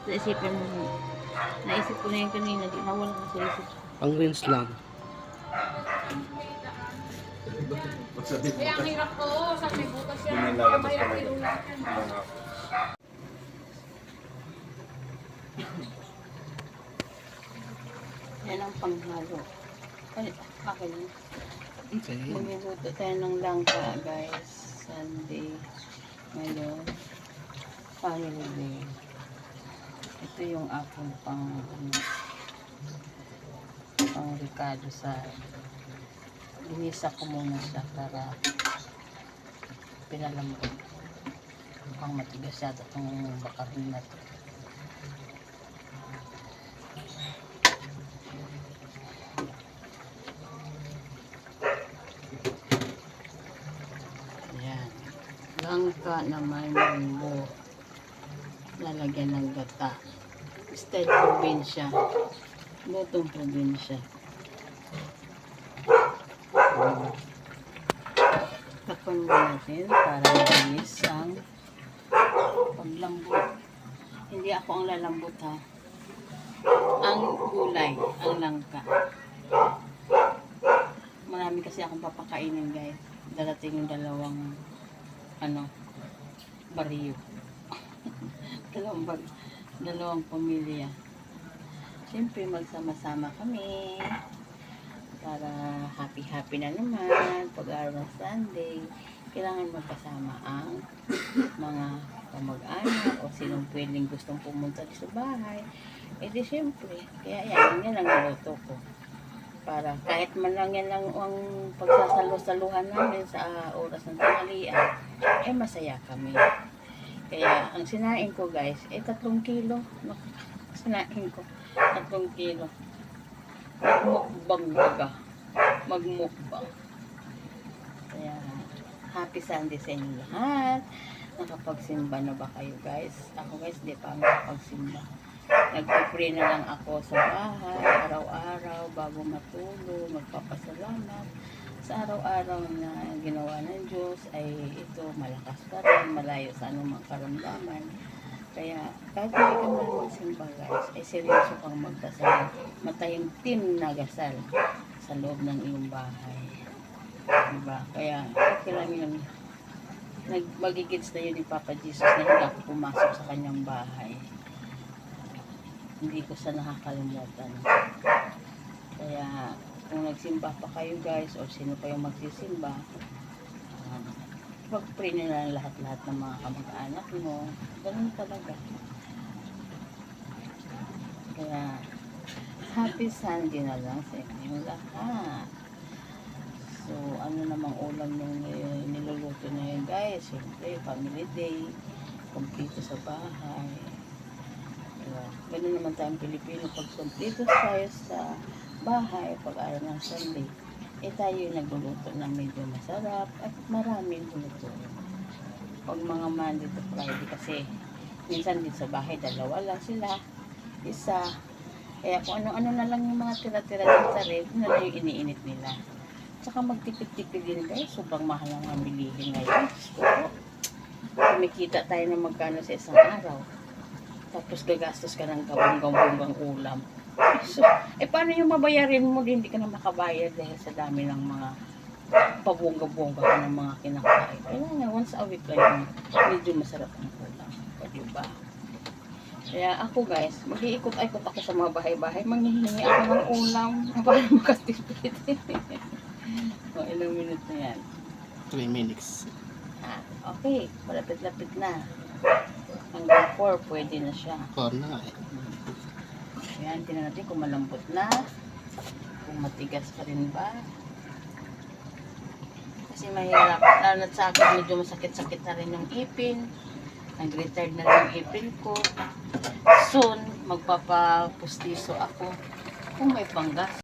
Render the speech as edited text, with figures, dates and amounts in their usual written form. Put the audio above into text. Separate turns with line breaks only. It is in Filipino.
Naisipan mo. Naisip ko na yung kanina. Di nawala ko sa isip.
Pang rinse lang.
Kaya ang hirap ko, sabi butas yan. Kaya
Nilalabas
mahirap
talaga.
ilunod yan.
Yan ang panghalo. Ay, akin yun.
Okay.
Magluluto tayo ng langka, guys. Sunday. Ngayon. Family day. Ito yung akong pang Ricardo sa ginisa ko muna siya para pinalambot. Mukhang matigas yata itong bakarin na to. Ayan. Langka na may munggo. Lalagyan ng gata. Style probinsya. Lutong probinsya. Takpan mo natin para mabilis ang paglambot. Hindi ako ang lalambot ha. Ang gulay, ang langka. Marami kasi akong papakainin guys. Darating yung dalawang bariyo. dalawang pamilya. Siyempre magsama-sama kami para happy-happy na naman pag-araw ng Sunday. Kailangan magkasama ang mga kamag-anak o sinong pwedeng gustong pumunta sa bahay. E di siyempre, kaya yan ang niluto ko. Para kahit man lang yan lang ang pagsasalo-saluhan namin sa oras ng tanghalian, masaya kami. Kaya ang sinain ko guys, 3 kilo. Sinain ko, 3 kilo. Magmukbang baga. Magmukbang. Kaya, happy Sunday sa inyo lahat. Nakapagsimba na ba kayo guys? Ako guys, di pa nakapagsimba. Nagpipray na lang ako sa bahay, araw-araw, bago matulog, magpapasalamat. Sa araw-araw na ginawa ng Diyos ay ito, malakas pa rin, malayo sa anumang karamdaman. Kaya, kahit hindi ka man magsimba guys, ay seryoso kang magdasal. Matahimtim na gasal sa loob ng iyong bahay. Diba? Kaya, okay lang yun. Magigits na yun ni Papa Jesus na hindi ako pumasok sa kanyang bahay. Hindi ko sa nakakalimutan. Kaya, kung nagsimba pa kayo guys, o sino pa yung magsisimba, pag-pray nyo na lahat-lahat ng mga kamag-anak mo. Ganun talaga. Kaya, happy Sunday na lang sa inyong lahat. So, ano namang ulam yung niluluto na yun guys? Siyempre, family day, kompleto sa bahay. Diba? Ganun naman tayong Pilipino, pag kompleto tayo sa bahay, pag-araw ng Sunday, tayo yung nagluluto ng medyo masarap at maraming luto. Pag mga Monday to Friday kasi minsan dito sa bahay, 2 lang sila, 1. Kaya kung ano-ano na lang yung mga tira-tira din sa ref, na lang yung iniinit nila. Tsaka magtipid-tipid din guys, sobrang mahal ang bilihin ngayon. So, kumikita tayo ng magkano sa isang araw. Tapos gagastos ka ng kabunggang-bunggang ulam. So, paano yung mabayarin mo? Hindi ka na makabayad dahil sa dami ng mga pabongga-bongga ka ng mga kinakain. Kaya once a week lang medyo masarap ang ulam. Diba? Kaya ako guys, mag-iikot-ikot ako sa mga bahay-bahay. Manghihingi ako ng ulam para makatipid. Ilang minutes na yan?
3 minutes.
Okay, malapit-lapit na. Hanggang 4, pwede na siya.
4 na eh.
Ayan, tingnan natin kung malambot na. Kung matigas pa rin ba. Kasi mahirap. Lalo na sa akin, medyo masakit-sakit na rin yung ipin. Nag-retired na rin yung ipin ko. Soon, magpapapustiso ako. Kung may panggas.